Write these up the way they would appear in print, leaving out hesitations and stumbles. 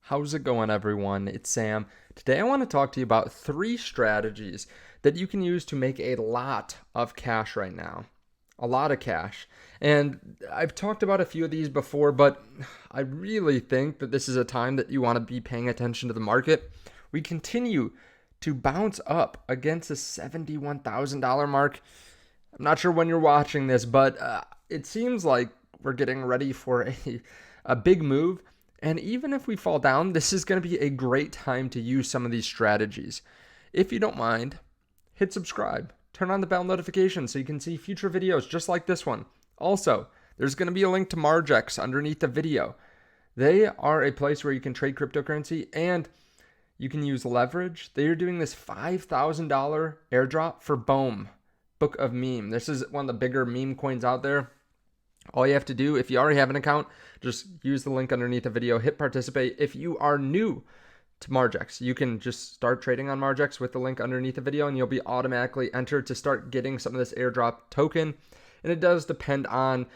How's it going, everyone? It's Sam. Today I want to talk to you about 3 strategies that you can use to make a lot of cash right now. A lot of cash. And I've talked about a few of these before, but I really think that this is a time that you want to be paying attention to the market. We continue to bounce up against the $71,000 mark. I'm not sure when you're watching this, but it seems like we're getting ready for a big move. And even if we fall down, this is going to be a great time to use some of these strategies. If you don't mind, hit subscribe. Turn on the bell notification so you can see future videos just like this one. Also, there's going to be a link to Marx underneath the video. They are a place where you can trade cryptocurrency and you can use leverage. They are doing this $5,000 airdrop for BOEM, Book of Meme. This is one of the bigger meme coins out there. All you have to do, if you already have an account, just use the link underneath the video, hit participate. If you are new to Marx, you can just start trading on Marx with the link underneath the video and you'll be automatically entered to start getting some of this airdrop token. And it does depend on,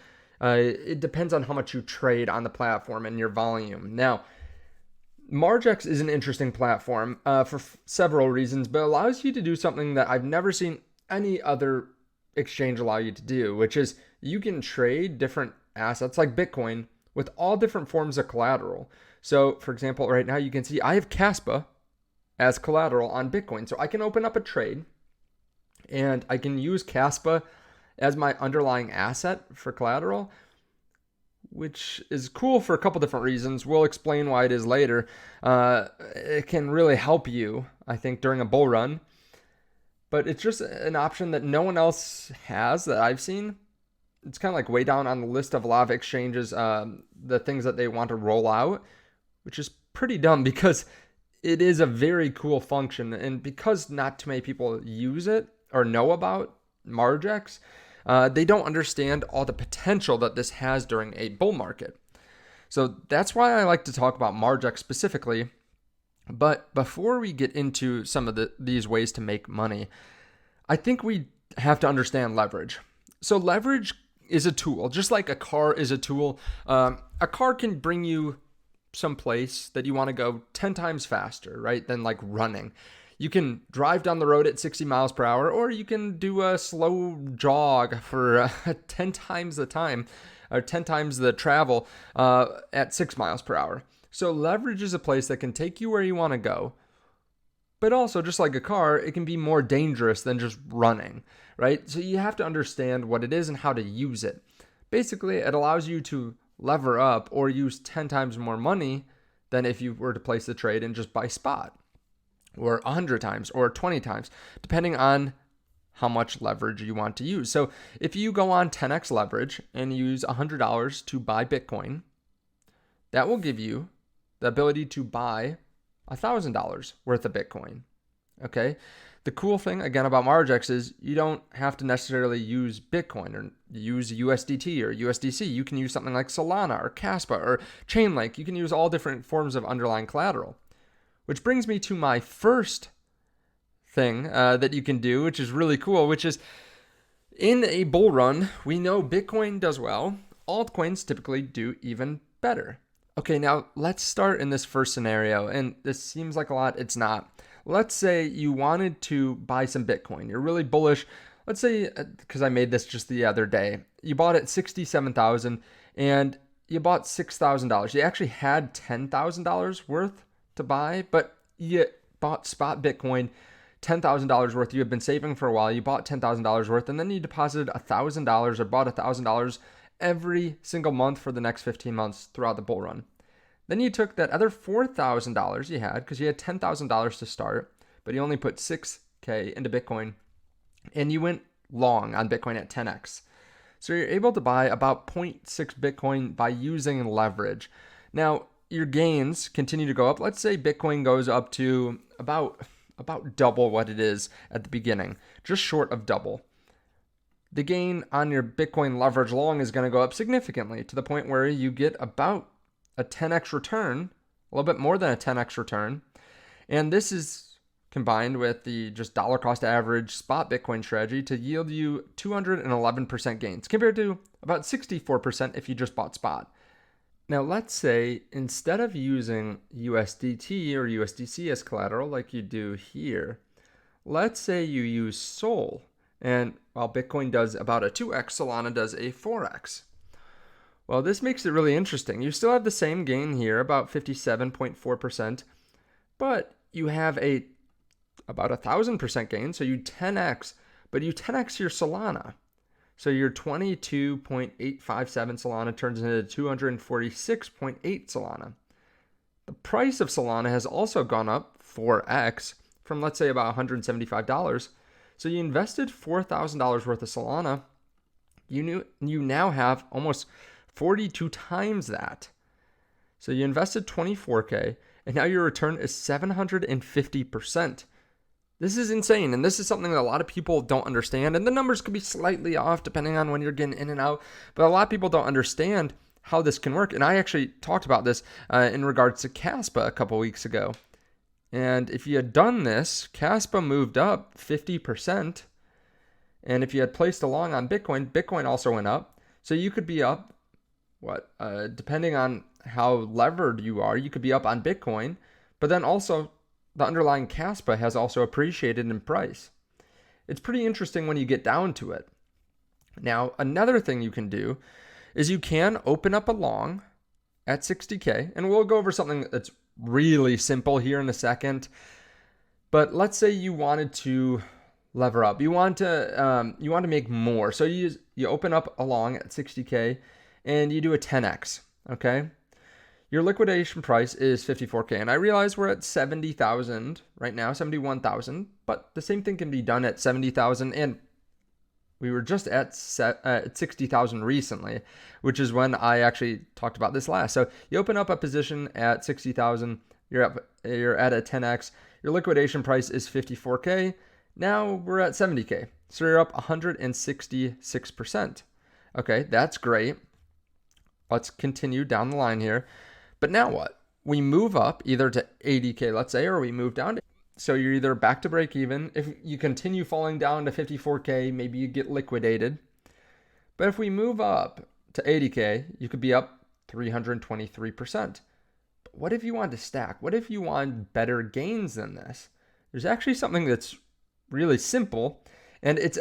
how much you trade on the platform and your volume. Now, Marx is an interesting platform for several reasons, but allows you to do something that I've never seen any other exchange allow you to do, which is you can trade different assets like Bitcoin with all different forms of collateral. So for example, right now you can see I have Caspa as collateral on Bitcoin. So I can open up a trade and I can use Caspa as my underlying asset for collateral, which is cool for a couple different reasons. We'll explain why it is later. It can really help you, I think, during a bull run. But it's just an option that no one else has that I've seen. It's kind of like way down on the list of a lot of exchanges, the things that they want to roll out, which is pretty dumb because it is a very cool function. And because not too many people use it or know about Marx, they don't understand all the potential that this has during a bull market. So that's why I like to talk about Marx specifically. But before we get into some of these ways to make money, I think we have to understand leverage. So leverage is a tool, just like a car is a tool. A car can bring you someplace that you want to go 10 times faster, right, than like running. You can drive down the road at 60 miles per hour, or you can do a slow jog for 10 times the time, or 10 times the travel at 6 miles per hour. So leverage is a place that can take you where you want to go. But also, just like a car, it can be more dangerous than just running, right? So you have to understand what it is and how to use it. Basically, it allows you to lever up or use 10 times more money than if you were to place the trade and just buy spot, or 100 times or 20 times, depending on how much leverage you want to use. So if you go on 10x leverage and use $100 to buy Bitcoin, that will give you the ability to buy $1,000 worth of Bitcoin. Okay. The cool thing again about Marx is you don't have to necessarily use Bitcoin or use USDT or USDC. You can use something like Solana or Caspa or Chainlink. You can use all different forms of underlying collateral, which brings me to my first thing that you can do, which is really cool, which is in a bull run, we know Bitcoin does well. Altcoins typically do even better. Okay, now let's start in this first scenario, and this seems like a lot, it's not. Let's say you wanted to buy some Bitcoin. You're really bullish. Let's say, because I made this just the other day, you bought it $67,000 and you bought $6,000. You actually had $10,000 worth to buy, but you bought spot Bitcoin, $10,000 worth. You had been saving for a while. You bought $10,000 worth, and then you deposited $1,000 or bought $1,000 every single month for the next 15 months throughout the bull run. Then you took that other $4,000 you had, because you had $10,000 to start, but you only put $6,000 into Bitcoin, and you went long on Bitcoin at 10x. So you're able to buy about 0.6 Bitcoin by using leverage. Now, your gains continue to go up. Let's say Bitcoin goes up to about double what it is at the beginning, just short of double. The gain on your Bitcoin leverage long is going to go up significantly to the point where you get about a 10x return, a little bit more than a 10x return. And this is combined with the just dollar cost average spot Bitcoin strategy to yield you 211% gains compared to about 64% if you just bought spot. Now, let's say instead of using USDT or USDC as collateral like you do here, let's say you use Sol. And while Bitcoin does about a 2x, Solana does a 4x. Well, this makes it really interesting. You still have the same gain here, about 57.4%, but you have about 1,000% gain, so you 10x, but you 10x your Solana. So your 22.857 Solana turns into 246.8 Solana. The price of Solana has also gone up 4x from, let's say, about $175. So you invested $4,000 worth of Solana. You now have almost 42 times that. So you invested 24K, and now your return is 750%. This is insane, and this is something that a lot of people don't understand, and the numbers could be slightly off depending on when you're getting in and out, but a lot of people don't understand how this can work, and I actually talked about this in regards to Caspa a couple weeks ago. And if you had done this, Caspa moved up 50%, and if you had placed along on Bitcoin, Bitcoin also went up, so you could be up, depending on how levered you are, you could be up on Bitcoin, but then also the underlying Caspa has also appreciated in price. It's pretty interesting when you get down to it. Now, another thing you can do is you can open up a long at 60K, and we'll go over something that's really simple here in a second. But let's say you wanted to lever up. You want to make more. So you open up a long at 60K, and you do a 10x. Okay. Your liquidation price is 54K, and I realize we're at 70,000 right now, 71,000, but the same thing can be done at 70,000, and we were just at 60,000 recently, which is when I actually talked about this last. So you open up a position at 60,000, you're at a 10x, your liquidation price is 54K, now we're at 70K, so you're up 166%. Okay, that's great. Let's continue down the line here. But now what? We move up either to 80K, let's say, or we move down to, so you're either back to break even. If you continue falling down to 54K, maybe you get liquidated. But if we move up to 80K, you could be up 323%. But what if you want to stack? What if you want better gains than this? There's actually something that's really simple. And it's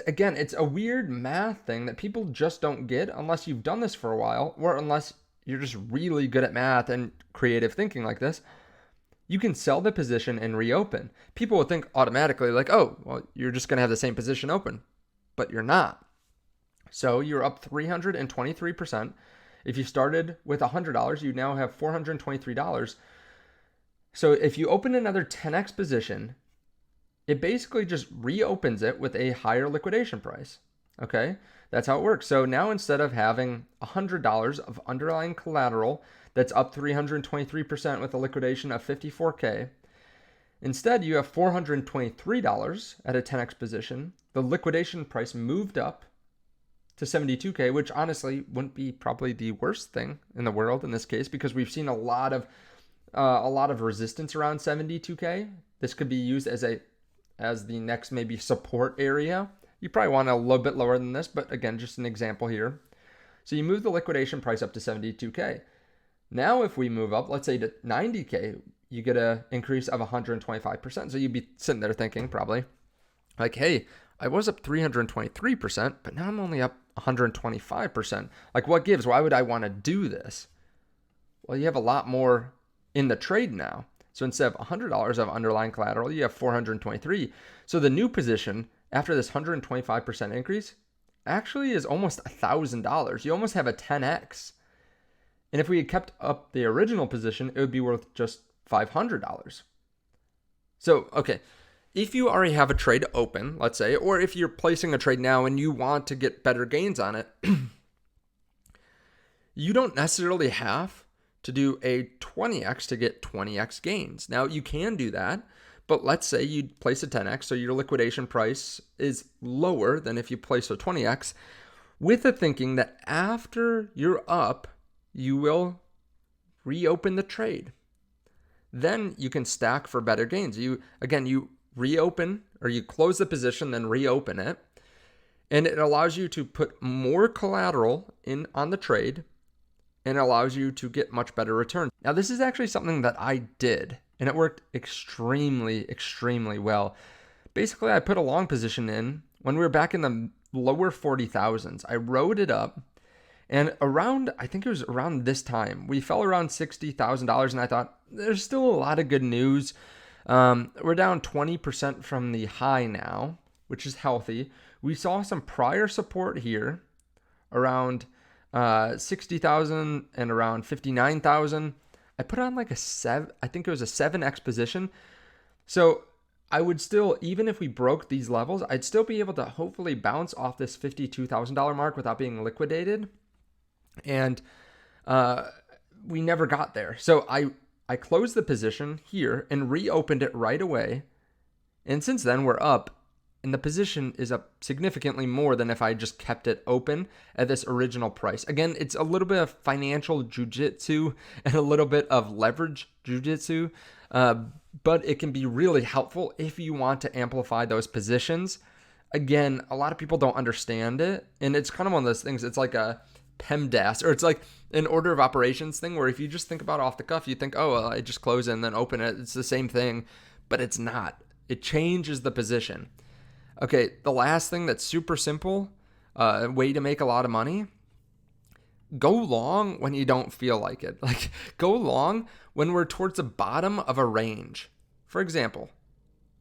a weird math thing that people just don't get unless you've done this for a while, or unless you're just really good at math and creative thinking like this. You can sell the position and reopen. People would think automatically like, oh, well, you're just going to have the same position open, but you're not. So you're up 323%. If you started with $100, you now have $423. So if you open another 10x position, it basically just reopens it with a higher liquidation price. Okay, that's how it works. So now instead of having $100 of underlying collateral that's up 323% with a liquidation of 54K, instead you have $423 at a 10x position. The liquidation price moved up to 72K, which honestly wouldn't be probably the worst thing in the world in this case, because we've seen a lot of resistance around 72K. This could be used as the next maybe support area. You probably want a little bit lower than this, but again, just an example here. So you move the liquidation price up to 72K. Now if we move up, let's say to 90K, you get an increase of 125%. So you'd be sitting there thinking probably like, hey, I was up 323%, but now I'm only up 125%. Like, what gives? Why would I want to do this? Well, you have a lot more in the trade now. So instead of $100 of underlying collateral, you have 423. So the new position after this 125% increase actually is almost $1,000. You almost have a 10x. And if we had kept up the original position, it would be worth just $500. So, okay, if you already have a trade open, let's say, or if you're placing a trade now and you want to get better gains on it, you don't necessarily have to do a 20x to get 20x gains. Now, you can do that, but let's say you place a 10x, so your liquidation price is lower than if you place a 20x, with the thinking that after you're up, you will reopen the trade. Then you can stack for better gains. You reopen, or you close the position, then reopen it. And it allows you to put more collateral in on the trade and it allows you to get much better return. Now, this is actually something that I did, and it worked extremely, extremely well. Basically, I put a long position in when we were back in the lower 40,000s. I rode it up, and around, I think it was around this time, we fell around $60,000, and I thought, there's still a lot of good news. We're down 20% from the high now, which is healthy. We saw some prior support here around 60,000 and around 59,000. I put on like a 7, I think it was a 7x position. So I would still, even if we broke these levels, I'd still be able to hopefully bounce off this $52,000 mark without being liquidated. And we never got there. So I closed the position here and reopened it right away. And since then, we're up. And the position is up significantly more than if I just kept it open at this original price. Again, it's a little bit of financial jujitsu and a little bit of leverage jujitsu, but it can be really helpful if you want to amplify those positions. Again, a lot of people don't understand it, and it's kind of one of those things. It's like a PEMDAS, or it's like an order of operations thing where if you just think about it off the cuff, you think, oh, well, I just close it and then open it. It's the same thing, but it's not. It changes the position. Okay, the last thing that's super simple, way to make a lot of money, go long when you don't feel like it. Like, go long when we're towards the bottom of a range. For example,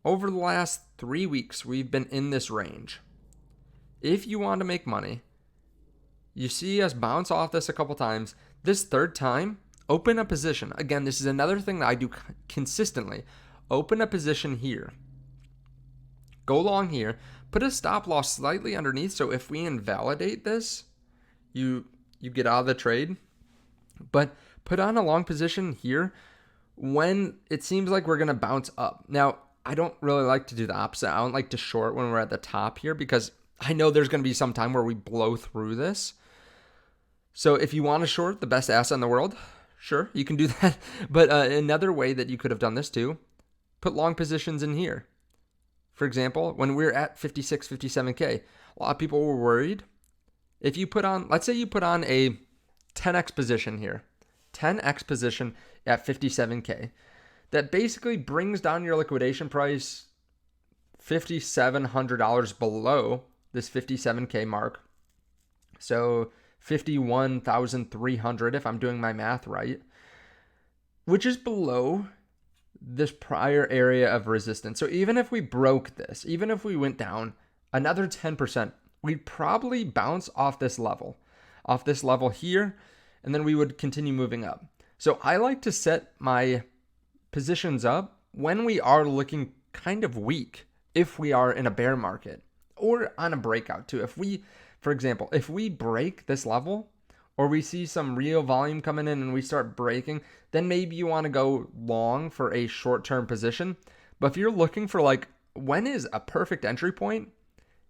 over the last 3 weeks, we've been in this range. If you want to make money, you see us bounce off this a couple times. This third time, open a position. Again, this is another thing that I do consistently. Open a position here. Go long here, put a stop loss slightly underneath, so if we invalidate this, you get out of the trade. But put on a long position here when it seems like we're going to bounce up. Now, I don't really like to do the opposite. I don't like to short when we're at the top here because I know there's going to be some time where we blow through this. So if you want to short the best asset in the world, sure, you can do that. But another way that you could have done this too, put long positions in here. For example, when we're at 56, 57K, a lot of people were worried. If you put on, let's say you put on a 10x position here, 10x position at 57K, that basically brings down your liquidation price $5,700 below this 57K mark. So 51,300 if I'm doing my math right, which is below this prior area of resistance. So even if we broke this, even if we went down another 10%, we'd probably bounce off this level here, and then we would continue moving up. So I like to set my positions up when we are looking kind of weak, if we are in a bear market or on a breakout too. If we, for example, if we break this level, or we see some real volume coming in and we start breaking, then maybe you want to go long for a short-term position. But if you're looking for like, when is a perfect entry point?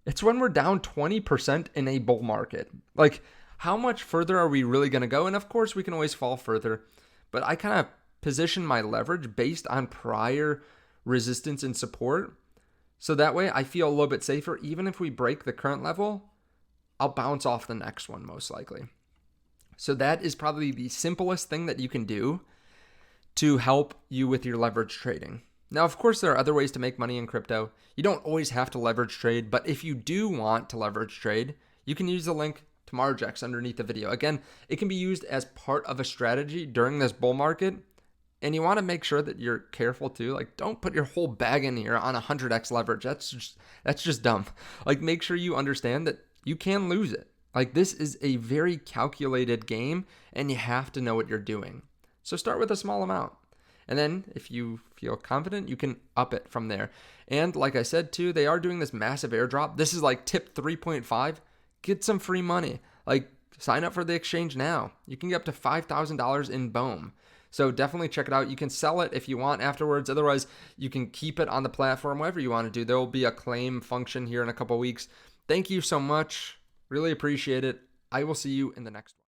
It's when we're down 20% in a bull market. Like, how much further are we really going to go? And of course, we can always fall further. But I kind of position my leverage based on prior resistance and support. So that way I feel a little bit safer. Even if we break the current level, I'll bounce off the next one most likely. So that is probably the simplest thing that you can do to help you with your leverage trading. Now, of course, there are other ways to make money in crypto. You don't always have to leverage trade, but if you do want to leverage trade, you can use the link to Marx underneath the video. Again, it can be used as part of a strategy during this bull market, and you want to make sure that you're careful too. Like, don't put your whole bag in here on 100x leverage. That's just dumb. Like, make sure you understand that you can lose it. Like, this is a very calculated game, and you have to know what you're doing. So start with a small amount. And then if you feel confident, you can up it from there. And like I said too, they are doing this massive airdrop. This is like tip 3.5. Get some free money. Like, sign up for the exchange now. You can get up to $5,000 in BOEM. So definitely check it out. You can sell it if you want afterwards. Otherwise, you can keep it on the platform, whatever you want to do. There will be a claim function here in a couple weeks. Thank you so much. Really appreciate it. I will see you in the next one.